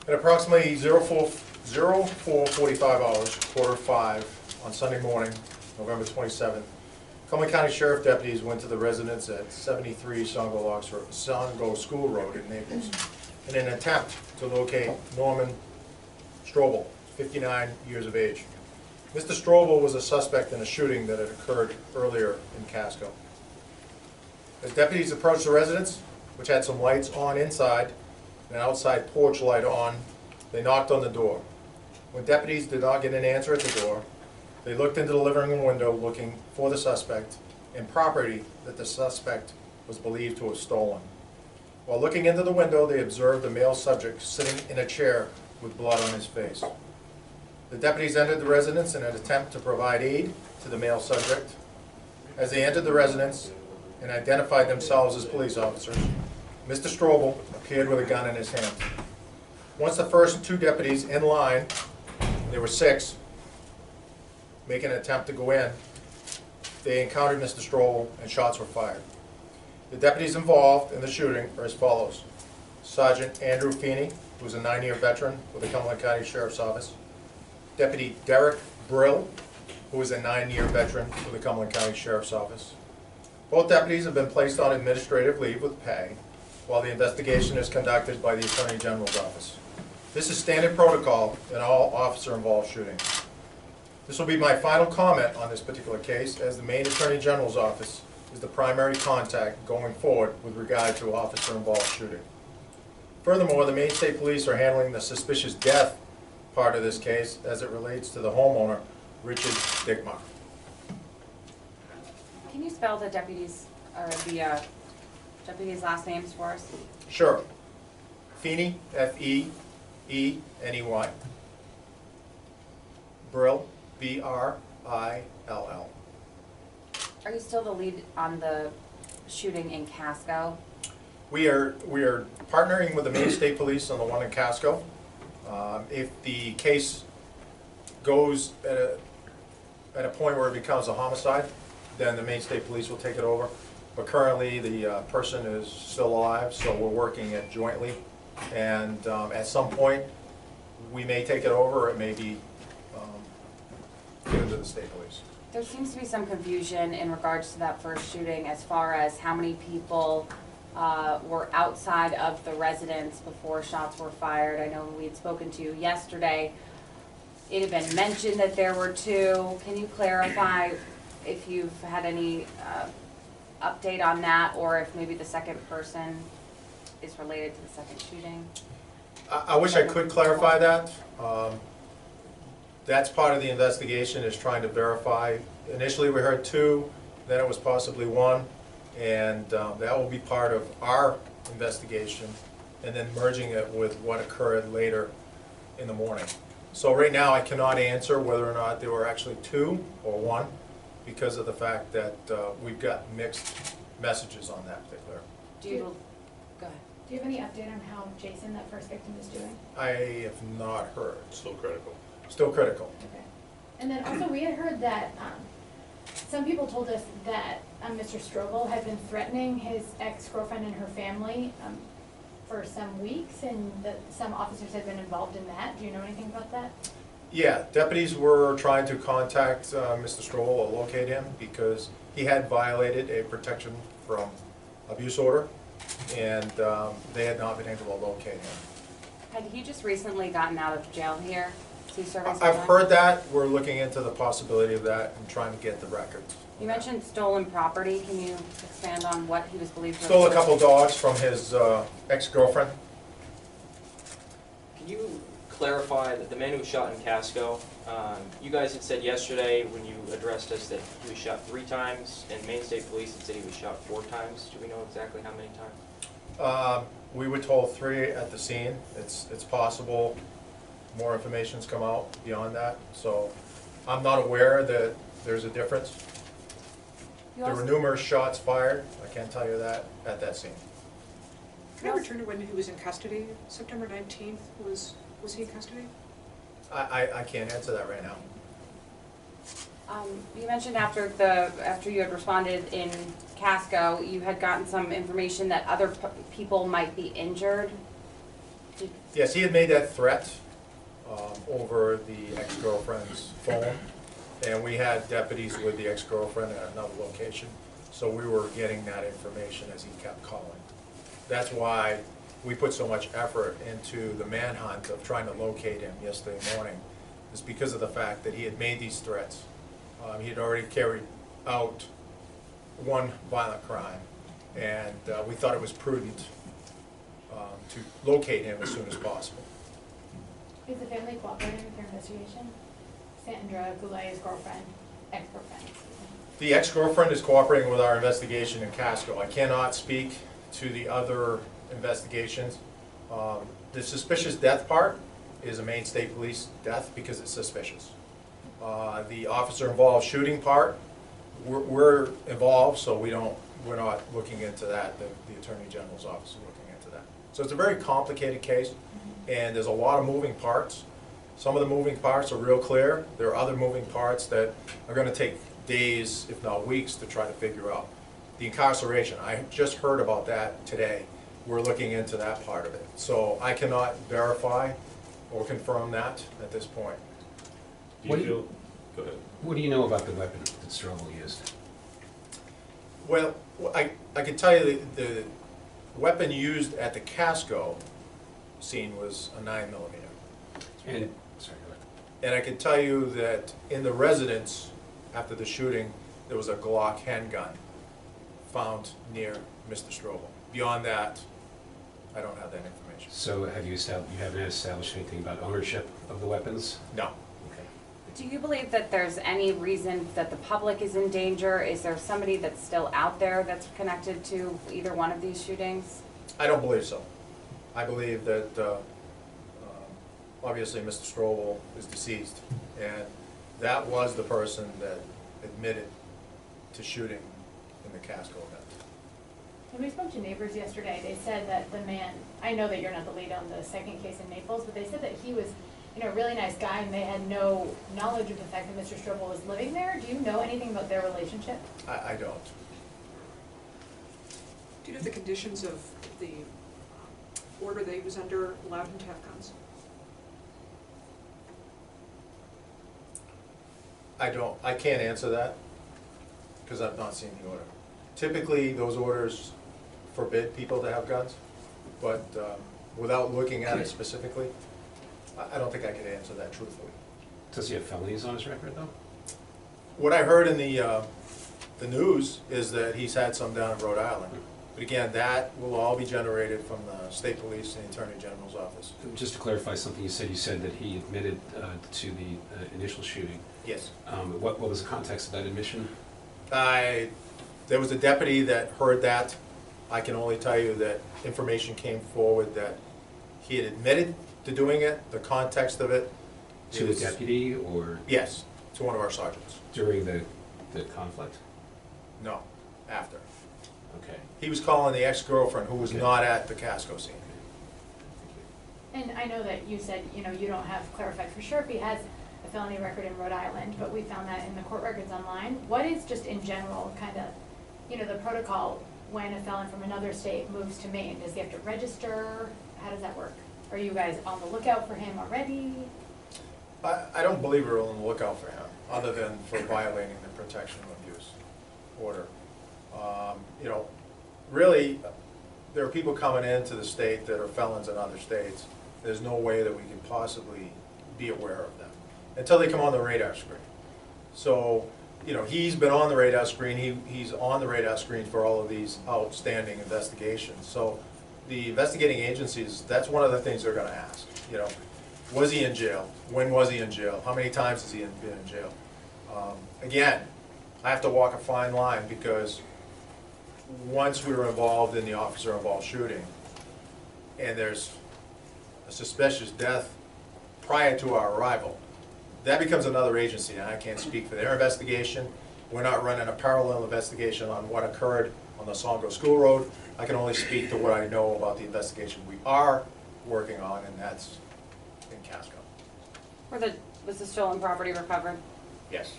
At approximately 04:45 hours, 4:45 on Sunday morning, November 27th, Cumberland County Sheriff deputies went to the residence at 73 Songo School Road in Naples in an attempt to locate Norman Strobel, 59 years of age. Mr. Strobel was a suspect in a shooting that had occurred earlier in Casco. As deputies approached the residence, which had some lights on inside and an outside porch light on, they knocked on the door. When deputies did not get an answer at the door, they looked into the living room window looking for the suspect and property that the suspect was believed to have stolen. While looking into the window, they observed a male subject sitting in a chair with blood on his face. The deputies entered the residence in an attempt to provide aid to the male subject. As they entered the residence and identified themselves as police officers, Mr. Strobel appeared with a gun in his hand. Once the first two deputies in line, there were 6, making an attempt to go in, they encountered Mr. Strobel and shots were fired. The deputies involved in the shooting are as follows: Sergeant Andrew Feeney, who is a 9-year veteran with the Cumberland County Sheriff's Office; Deputy Derek Brill, who is a 9-year veteran with the Cumberland County Sheriff's Office. Both deputies have been placed on administrative leave with pay while the investigation is conducted by the Attorney General's office. This is standard protocol in all officer-involved shootings. This will be my final comment on this particular case, as the Maine Attorney General's office is the primary contact going forward with regard to officer-involved shooting. Furthermore, the Maine State Police are handling the suspicious death part of this case as it relates to the homeowner, Richard Dickmar. Can you spell the deputies, or the deputies' last names for us? Sure. Feeney, F-E-E-N-E-Y. Brill, B-R-I-L-L. Are you still the lead on the shooting in Casco? We are partnering with the Maine State Police on the one in Casco. If the case goes at a point where it becomes a homicide, then the Maine State Police will take it over. But currently, the person is still alive, so we're working it jointly. And at some point, we may take it over, or it may be given to the state police. There seems to be some confusion in regards to that first shooting as far as how many people were outside of the residence before shots were fired. I know we had spoken to you yesterday. It had been mentioned that there were 2. Can you clarify if you've had any update on that, or if maybe the second person is related to the second shooting? I wish I could clarify that. That's part of the investigation, is trying to verify. Initially we heard 2, then it was possibly 1, and that will be part of our investigation, and then merging it with what occurred later in the morning. So right now I cannot answer whether or not there were actually 2 or 1, because of the fact that we've got mixed messages on that particular. Go ahead. Do you have any update on how Jason, that first victim, is doing? I have not heard. Still critical. Still critical. Okay. And then also we had heard that some people told us that Mr. Strobel had been threatening his ex-girlfriend and her family for some weeks, and that some officers had been involved in that. Do you know anything about that? Yeah, deputies were trying to contact Mr. Strobel or locate him because he had violated a protection from abuse order, and they had not been able to locate him. Had he just recently gotten out of jail here? Is he serving some I've time? heard that. We're looking into the possibility of that and trying to get the records. You mentioned stolen property. Can you expand on what he was believed to have Stole a couple dogs from his ex-girlfriend. Can you clarify that the man who was shot in Casco, you guys had said yesterday when you addressed us that he was shot 3 times, and Maine State Police had said he was shot 4 times. Do we know exactly how many times? We were told 3 at the scene. It's possible more information's come out beyond that, so I'm not aware that there's a difference. There were numerous shots fired, I can't tell you that, at that scene. Can I return to when he was in custody? September 19th, was he in custody? I can't answer that right now. You mentioned after you had responded in Casco, you had gotten some information that other people might be injured. Yes, he had made that threat over the ex-girlfriend's phone, and we had deputies with the ex-girlfriend at another location, so we were getting that information as he kept calling. That's why we put so much effort into the manhunt of trying to locate him yesterday morning, is because of the fact that he had made these threats. He had already carried out one violent crime, and we thought it was prudent to locate him as soon as possible. Is the family cooperating with your investigation? Sandra Goulet's girlfriend, ex-girlfriend. The ex-girlfriend is cooperating with our investigation in Casco. I cannot speak to the other investigations. The suspicious death part is a Maine State Police death because it's suspicious. The officer involved shooting part, we're involved, so we're not looking into that. The Attorney General's office is looking into that. So it's a very complicated case, and there's a lot of moving parts. Some of the moving parts are real clear. There are other moving parts that are going to take days, if not weeks, to try to figure out. The incarceration, I just heard about that today. We're looking into that part of it. So I cannot verify or confirm that at this point. Do you feel, go ahead. What do you know about the weapon that Strobel used? Well, I can tell you the weapon used at the Casco scene was a 9mm. And, sorry, go ahead. And I can tell you that in the residence after the shooting, there was a Glock handgun found near Mr. Strobel. Beyond that, I don't have that information. So have you haven't established anything about ownership of the weapons? No. Okay. Do you believe that there's any reason that the public is in danger? Is there somebody that's still out there that's connected to either one of these shootings? I don't believe so. I believe that obviously Mr. Strobel is deceased, and that was the person that admitted to shooting in the Casco event. When we spoke to neighbors yesterday, they said that the man, I know that you're not the lead on the second case in Naples, but they said that he was, a really nice guy, and they had no knowledge of the fact that Mr. Strobel was living there. Do you know anything about their relationship? I don't. Do you know the conditions of the order that he was under allowed him to have guns? I can't answer that because I've not seen the order. Typically, those orders forbid people to have guns, but without looking at it specifically, I don't think I could answer that truthfully. Does he have felonies on his record, though? What I heard in the news is that he's had some down in Rhode Island. But again, that will all be generated from the state police and the Attorney General's office. Just to clarify something you said that he admitted to the initial shooting. Yes. What was the context of that admission? There was a deputy that heard that. I can only tell you that information came forward that he had admitted to doing it. The context of it To is- the deputy or Yes, to one of our sergeants. during the conflict? No, after. Okay. He was calling the ex-girlfriend who was Okay. not at the Casco scene. And I know that you said, you don't have clarified for sure if he has a felony record in Rhode Island, but we found that in the court records online. What is just in general kind of, the protocol when a felon from another state moves to Maine? Does he have to register? How does that work? Are you guys on the lookout for him already? I don't believe we're on the lookout for him, other than for violating the protection of abuse order. Really, there are people coming into the state that are felons in other states. There's no way that we could possibly be aware of them until they come on the radar screen. So, he's been on the radar screen. He's on the radar screen for all of these outstanding investigations. So the investigating agencies, that's one of the things they're gonna ask. Was he in jail? When was he in jail? How many times has he been in jail? Again, I have to walk a fine line because once we were involved in the officer-involved shooting, and there's a suspicious death prior to our arrival, that becomes another agency, and I can't speak for their investigation. We're not running a parallel investigation on what occurred on the Songo School Road. I can only speak to what I know about the investigation we are working on, and that's in Casco. Was the stolen property recovered? Yes.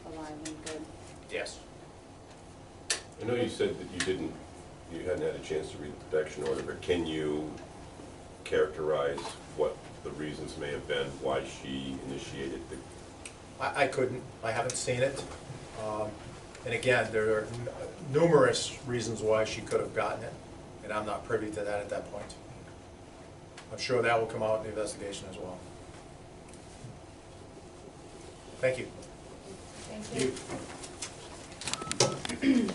Alive and good. Yes. I know you said that you hadn't had a chance to read the protection order, but can you characterize what the reasons may have been why she initiated the? I couldn't, I haven't seen it. And again, there are numerous reasons why she could have gotten it, and I'm not privy to that at that point. I'm sure that will come out in the investigation as well. Thank you. Thank you.